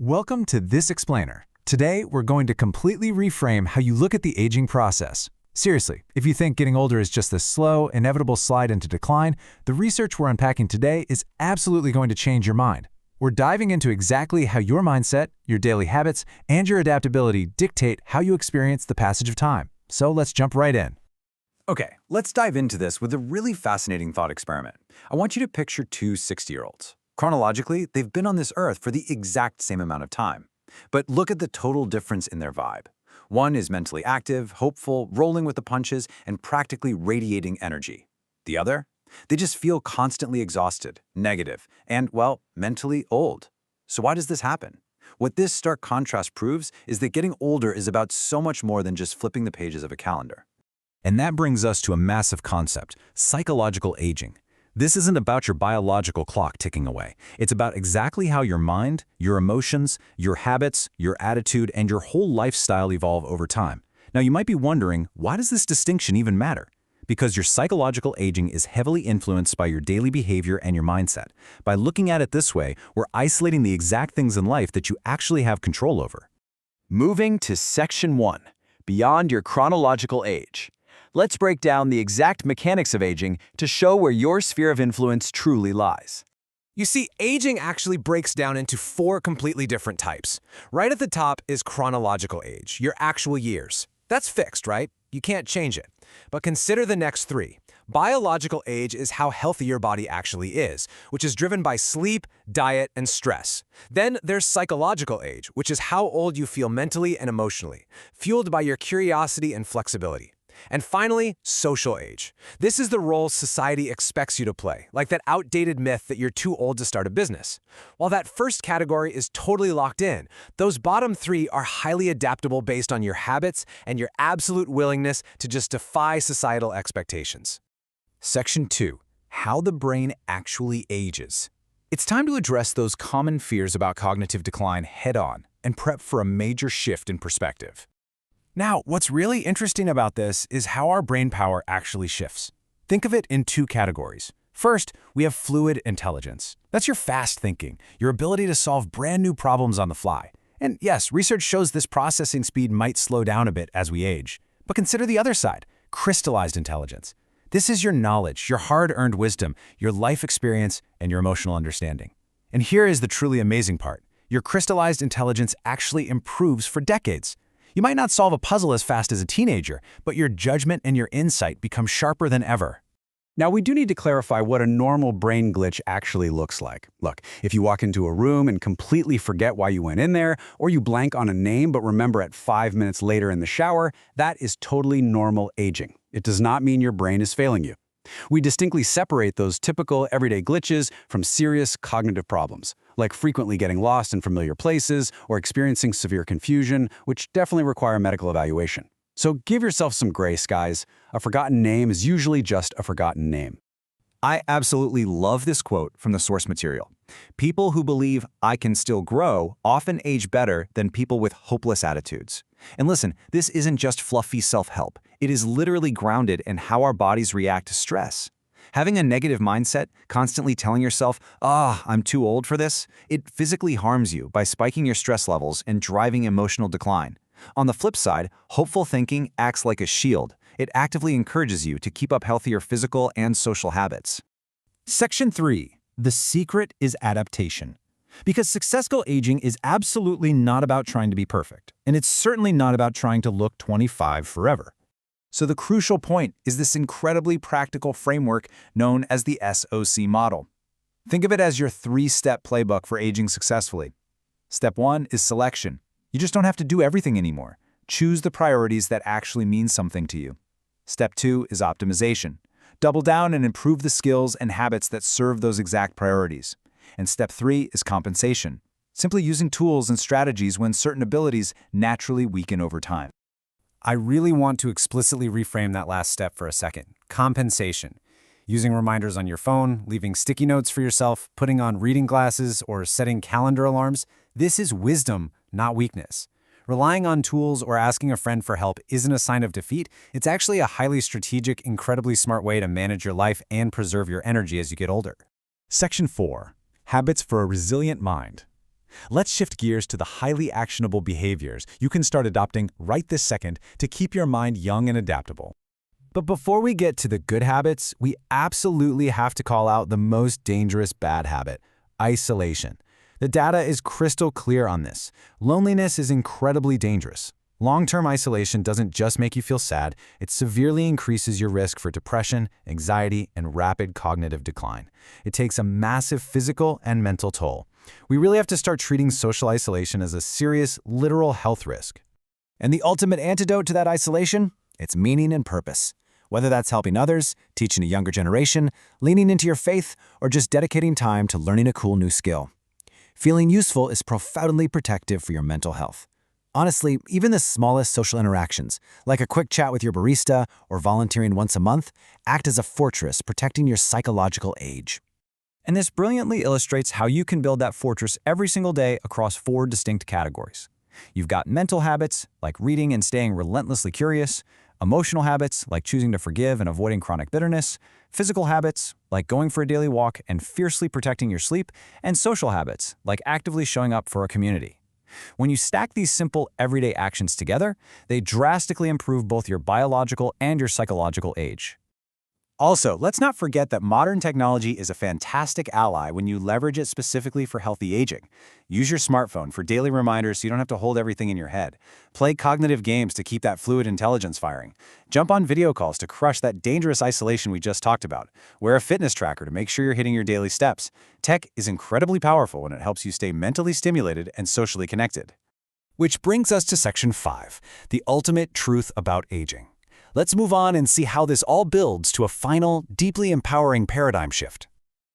Welcome to This Explainer. Today, we're going to completely reframe how you look at the aging process. Seriously, if you think getting older is just this slow, inevitable slide into decline, the research we're unpacking today is absolutely going to change your mind. We're diving into exactly how your mindset, your daily habits, and your adaptability dictate how you experience the passage of time. So let's jump right in. Okay, let's dive into this with a really fascinating thought experiment. I want you to picture two 60-year-olds. Chronologically, they've been on this earth for the exact same amount of time. But look at the total difference in their vibe. One is mentally active, hopeful, rolling with the punches, and practically radiating energy. The other? They just feel constantly exhausted, negative, and, well, mentally old. So why does this happen? What this stark contrast proves is that getting older is about so much more than just flipping the pages of a calendar. And that brings us to a massive concept, psychological aging. This isn't about your biological clock ticking away. It's about exactly how your mind, your emotions, your habits, your attitude, and your whole lifestyle evolve over time. Now, you might be wondering, why does this distinction even matter? Because your psychological aging is heavily influenced by your daily behavior and your mindset. By looking at it this way, we're isolating the exact things in life that you actually have control over. Moving to Section 1, Beyond Your Chronological Age. Let's break down the exact mechanics of aging to show where your sphere of influence truly lies. You see, aging actually breaks down into four completely different types. Right at the top is chronological age, your actual years. That's fixed, right? You can't change it. But consider the next three. Biological age is how healthy your body actually is, which is driven by sleep, diet, and stress. Then there's psychological age, which is how old you feel mentally and emotionally, fueled by your curiosity and flexibility. And finally, social age. This is the role society expects you to play, like that outdated myth that you're too old to start a business. While that first category is totally locked in, those bottom three are highly adaptable based on your habits and your absolute willingness to just defy societal expectations. Section 2. How the brain actually ages. It's time to address those common fears about cognitive decline head-on and prep for a major shift in perspective. Now, what's really interesting about this is how our brain power actually shifts. Think of it in two categories. First, we have fluid intelligence. That's your fast thinking, your ability to solve brand new problems on the fly. And yes, research shows this processing speed might slow down a bit as we age. But consider the other side, crystallized intelligence. This is your knowledge, your hard-earned wisdom, your life experience, and your emotional understanding. And here is the truly amazing part. Your crystallized intelligence actually improves for decades. You might not solve a puzzle as fast as a teenager, but your judgment and your insight become sharper than ever. Now, we do need to clarify what a normal brain glitch actually looks like. Look, if you walk into a room and completely forget why you went in there, or you blank on a name but remember it 5 minutes later in the shower, that is totally normal aging. It does not mean your brain is failing you. We distinctly separate those typical everyday glitches from serious cognitive problems, like frequently getting lost in familiar places or experiencing severe confusion, which definitely require medical evaluation. So give yourself some grace, guys. A forgotten name is usually just a forgotten name. I absolutely love this quote from the source material. People who believe I can still grow often age better than people with hopeless attitudes. And listen, this isn't just fluffy self-help. It is literally grounded in how our bodies react to stress. Having a negative mindset, constantly telling yourself, I'm too old for this, it physically harms you by spiking your stress levels and driving emotional decline. On the flip side, hopeful thinking acts like a shield. It actively encourages you to keep up healthier physical and social habits. Section 3. The secret is adaptation. Because successful aging is absolutely not about trying to be perfect, and it's certainly not about trying to look 25 forever. So the crucial point is this incredibly practical framework known as the SOC model. Think of it as your 3-step playbook for aging successfully. Step 1 is selection. You just don't have to do everything anymore. Choose the priorities that actually mean something to you. Step 2 is optimization. Double down and improve the skills and habits that serve those exact priorities. And step 3 is compensation. Simply using tools and strategies when certain abilities naturally weaken over time. I really want to explicitly reframe that last step for a second. Compensation. Using reminders on your phone, leaving sticky notes for yourself, putting on reading glasses, or setting calendar alarms. This is wisdom, not weakness. Relying on tools or asking a friend for help isn't a sign of defeat. It's actually a highly strategic, incredibly smart way to manage your life and preserve your energy as you get older. Section 4. Habits for a resilient mind. Let's shift gears to the highly actionable behaviors you can start adopting right this second to keep your mind young and adaptable. But before we get to the good habits, we absolutely have to call out the most dangerous bad habit: isolation. The data is crystal clear on this. Loneliness is incredibly dangerous. Long-term isolation doesn't just make you feel sad, it severely increases your risk for depression, anxiety, and rapid cognitive decline. It takes a massive physical and mental toll. We really have to start treating social isolation as a serious, literal health risk. And the ultimate antidote to that isolation? It's meaning and purpose. Whether that's helping others, teaching a younger generation, leaning into your faith, or just dedicating time to learning a cool new skill. Feeling useful is profoundly protective for your mental health. Honestly, even the smallest social interactions, like a quick chat with your barista or volunteering once a month, act as a fortress protecting your psychological age. And this brilliantly illustrates how you can build that fortress every single day across 4 distinct categories. You've got mental habits, like reading and staying relentlessly curious, emotional habits, like choosing to forgive and avoiding chronic bitterness, physical habits, like going for a daily walk and fiercely protecting your sleep, and social habits, like actively showing up for a community. When you stack these simple, everyday actions together, they drastically improve both your biological and your psychological age. Also, let's not forget that modern technology is a fantastic ally when you leverage it specifically for healthy aging. Use your smartphone for daily reminders so you don't have to hold everything in your head. Play cognitive games to keep that fluid intelligence firing. Jump on video calls to crush that dangerous isolation we just talked about. Wear a fitness tracker to make sure you're hitting your daily steps. Tech is incredibly powerful when it helps you stay mentally stimulated and socially connected. Which brings us to Section 5, the ultimate truth about aging. Let's move on and see how this all builds to a final, deeply empowering paradigm shift.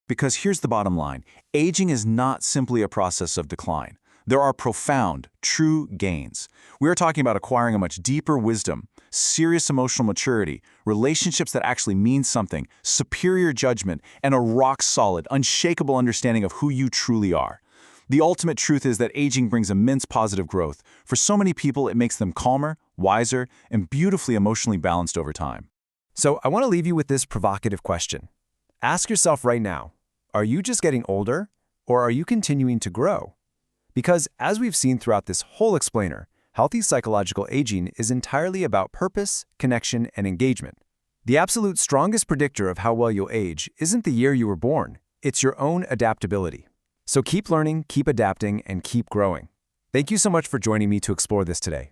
Because here's the bottom line: aging is not simply a process of decline. There are profound, true gains. We are talking about acquiring a much deeper wisdom, serious emotional maturity, relationships that actually mean something, superior judgment, and a rock-solid, unshakable understanding of who you truly are. The ultimate truth is that aging brings immense positive growth. For so many people, it makes them calmer, wiser, and beautifully emotionally balanced over time. So I want to leave you with this provocative question. Ask yourself right now, are you just getting older, or are you continuing to grow? Because as we've seen throughout this whole explainer, healthy psychological aging is entirely about purpose, connection, and engagement. The absolute strongest predictor of how well you'll age isn't the year you were born, it's your own adaptability. So keep learning, keep adapting, and keep growing. Thank you so much for joining me to explore this today.